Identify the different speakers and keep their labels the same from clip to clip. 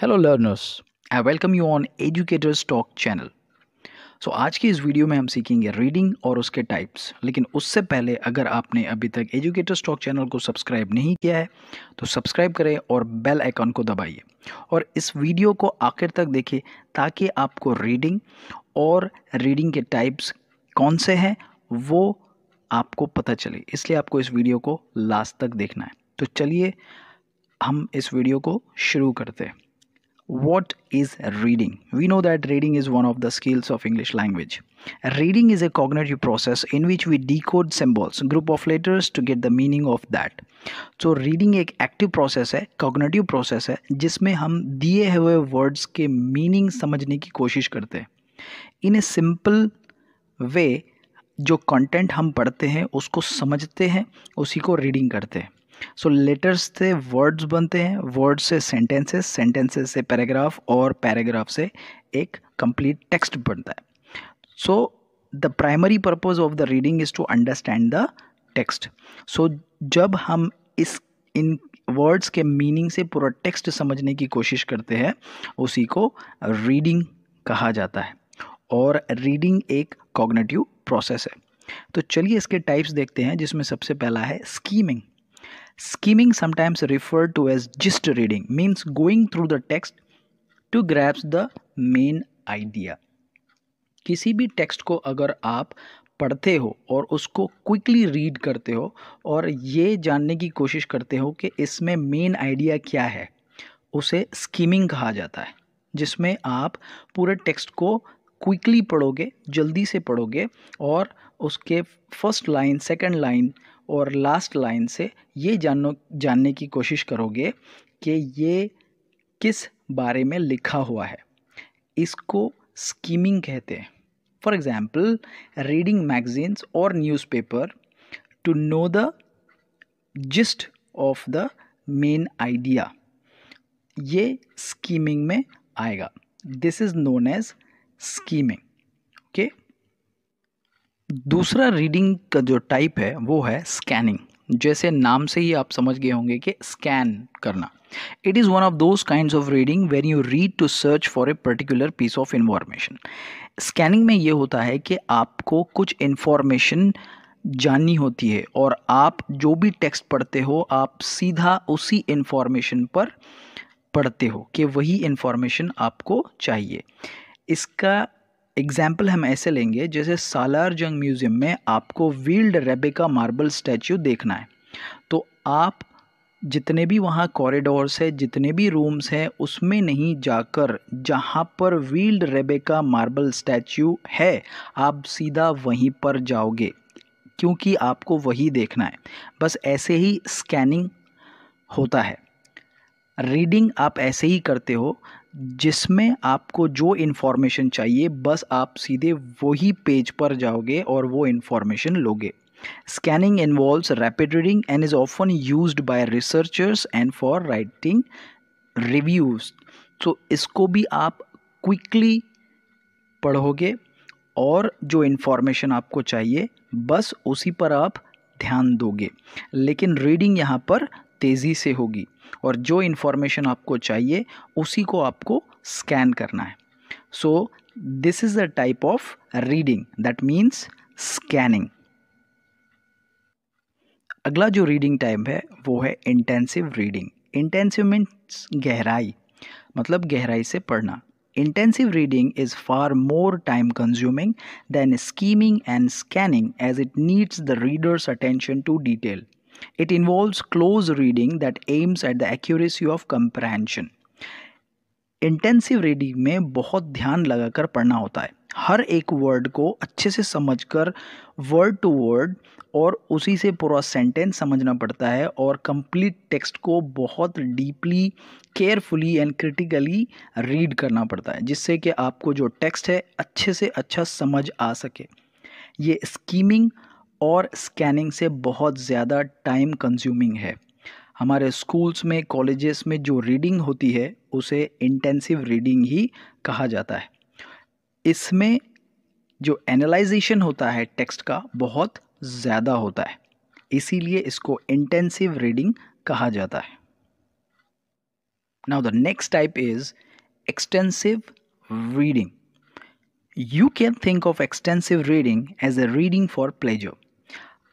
Speaker 1: Hello learners, I welcome you on educators talk channel. So आज की इस video में हम सीखेंगे रीडिंग और उसके टाइप्स। लेकिन उससे पहले अगर आपने अभी तक एजुकेटर्स टॉक चैनल को सब्सक्राइब नहीं किया है तो सब्सक्राइब करें और बेल आइकन को दबाइए और इस वीडियो को आखिर तक देखिए ताकि आपको रीडिंग और रीडिंग के टाइप्स कौन से हैं वो आपको पता चले। इसलिए आपको इस वीडियो को लास्ट तक देखना है। तो चलिए हम इस वीडियो को शुरू करते हैं। What is reading? We know that reading is one of the skills of English language. Reading is a cognitive process in which we decode symbols, group of letters to get the meaning of that. So reading एक active process है, cognitive process है, जिसमें हम दिए हुए words के meaning समझने की कोशिश करते हैं। In a simple way, जो कंटेंट हम पढ़ते हैं उसको समझते हैं, उसी को रीडिंग करते हैं। सो लेटर्स से वर्ड्स बनते हैं, वर्ड्स से सेंटेंसेस, सेंटेंसेस से पैराग्राफ और पैराग्राफ से एक कंप्लीट टेक्स्ट बनता है। So the primary purpose of the reading is to understand the text. So जब हम इन वर्ड्स के मीनिंग से पूरा टेक्स्ट समझने की कोशिश करते हैं उसी को रीडिंग कहा जाता है और रीडिंग एक कॉग्निटिव प्रोसेस है। तो चलिए इसके टाइप्स देखते हैं, जिसमें सबसे पहला है skimming. Skimming, sometimes referred to as gist reading, means going through the text to grasp the main idea. किसी भी टेक्स्ट को अगर आप पढ़ते हो और उसको क्विकली रीड करते हो और ये जानने की कोशिश करते हो कि इसमें मेन आइडिया क्या है, उसे स्कीमिंग कहा जाता है। जिसमें आप पूरे टेक्स्ट को क्विकली पढ़ोगे, जल्दी से पढ़ोगे और उसके फर्स्ट लाइन, सेकंड लाइन और लास्ट लाइन से ये जानने की कोशिश करोगे कि ये किस बारे में लिखा हुआ है। इसको स्कीमिंग कहते हैं। फॉर एग्जाम्पल, रीडिंग मैगजीन्स और newspaper to know the gist of the main idea, ये स्कीमिंग में आएगा। This is known as skimming. Okay, दूसरा रीडिंग का जो टाइप है वो है स्कैनिंग। जैसे नाम से ही आप समझ गए होंगे कि स्कैन करना। It is one of those kinds of reading when you read to search for a particular piece of information. Scanning में ये होता है कि आपको कुछ इंफॉर्मेशन जाननी होती है और आप जो भी टेक्स्ट पढ़ते हो आप सीधा उसी इंफॉर्मेशन पर पढ़ते हो कि वही इंफॉर्मेशन आपको चाहिए। इसका एग्जाम्पल हम ऐसे लेंगे, जैसे सालार जंग म्यूज़ियम में आपको व्हील्ड रेबेका मार्बल स्टैच्यू देखना है, तो आप जितने भी वहाँ कॉरिडोर्स है, जितने भी रूम्स हैं, उसमें नहीं जाकर जहाँ पर व्हील्ड रेबेका मार्बल स्टैच्यू है आप सीधा वहीं पर जाओगे, क्योंकि आपको वही देखना है। बस ऐसे ही स्कैनिंग होता है। रीडिंग आप ऐसे ही करते हो जिसमें आपको जो इन्फॉर्मेशन चाहिए बस आप सीधे वही पेज पर जाओगे और वो इन्फॉर्मेशन लोगे। Scanning involves rapid reading and is often used by researchers and for writing reviews. तो इसको भी आप क्विकली पढ़ोगे और जो इन्फॉर्मेशन आपको चाहिए बस उसी पर आप ध्यान दोगे। लेकिन रीडिंग यहाँ पर तेज़ी से होगी और जो इन्फॉर्मेशन आपको चाहिए उसी को आपको स्कैन करना है। So this is the type of reading, that means scanning. अगला जो रीडिंग टाइप है वो है इंटेंसिव रीडिंग। इंटेंसिव मीन्स गहराई, मतलब गहराई से पढ़ना। Intensive reading is far more time consuming than skimming and scanning as it needs the reader's attention to detail. It involves close reading that aims at the accuracy of comprehension. Intensive reading में बहुत ध्यान लगाकर पढ़ना होता है, हर एक word को अच्छे से समझकर वर्ड टू वर्ड और उसी से पूरा सेंटेंस समझना पड़ता है और कंप्लीट टेक्स्ट को बहुत deeply, carefully and critically read करना पड़ता है, जिससे कि आपको जो टेक्स्ट है अच्छे से अच्छा समझ आ सके। ये स्कीमिंग और स्कैनिंग से बहुत ज़्यादा टाइम कंज्यूमिंग है। हमारे स्कूल्स में, कॉलेजेस में जो रीडिंग होती है उसे इंटेंसिव रीडिंग ही कहा जाता है। इसमें जो एनालाइजेशन होता है टेक्स्ट का बहुत ज़्यादा होता है, इसीलिए इसको इंटेंसिव रीडिंग कहा जाता है। Now, the next type is extensive reading. You can think of extensive reading as a reading for pleasure.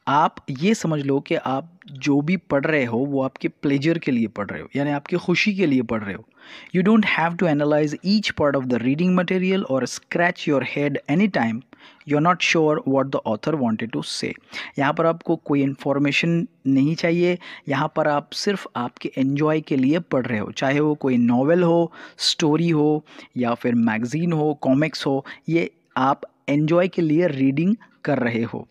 Speaker 1: आप ये समझ लो कि आप जो भी पढ़ रहे हो वो आपके प्लेजर के लिए पढ़ रहे हो, यानी आपकी खुशी के लिए पढ़ रहे हो. You don't have to analyse each part of the reading material और scratch your head any time you are not sure what the author wanted to say. यहाँ पर आपको कोई इन्फॉर्मेशन नहीं चाहिए. यहाँ पर आप सिर्फ आपके एन्जॉय के लिए पढ़ रहे हो, चाहे वो कोई नॉवेल हो, स्टोरी हो, या फिर मैगज़ीन हो, कॉमिक्स हो. ये आप एन्जॉय के लिए रीडिंग कर रहे हो.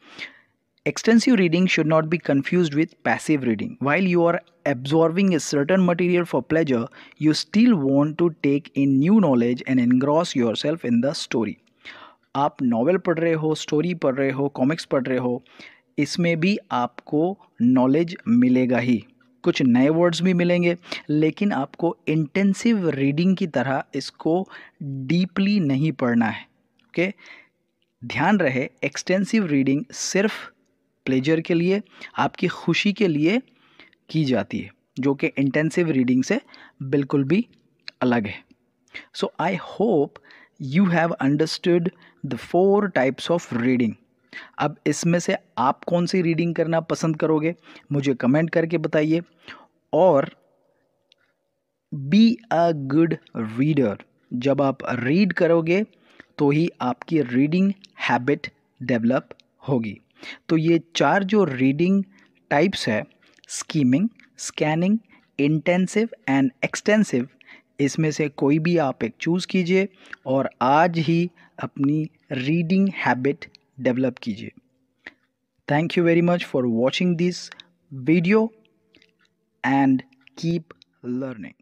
Speaker 1: Extensive reading should not be confused with passive reading. While you are absorbing a certain material for pleasure, you still want to take in new knowledge and engross yourself in the story. आप novel पढ़ रहे हो, story पढ़ रहे हो, comics पढ़ रहे हो, इसमें भी आपको नॉलेज मिलेगा ही. कुछ नए वर्ड्स भी मिलेंगे, लेकिन आपको इंटेंसिव रीडिंग की तरह इसको डीपली नहीं पढ़ना है. ओके, ध्यान रहे, एक्सटेंसिव रीडिंग सिर्फ प्लेजर के लिए, आपकी खुशी के लिए की जाती है, जो कि इंटेंसिव रीडिंग से बिल्कुल भी अलग है. So I hope you have understood the 4 types of reading. अब इसमें से आप कौन सी रीडिंग करना पसंद करोगे, मुझे कमेंट करके बताइए. और बी अ गुड रीडर. जब आप रीड करोगे तो ही आपकी रीडिंग हैबिट डेवलप होगी. तो ये 4 जो रीडिंग टाइप्स है, skimming, scanning, intensive and extensive, इसमें से कोई भी आप एक चूज़ कीजिए और आज ही अपनी रीडिंग हैबिट डेवलप कीजिए. Thank you very much for watching this video and keep learning.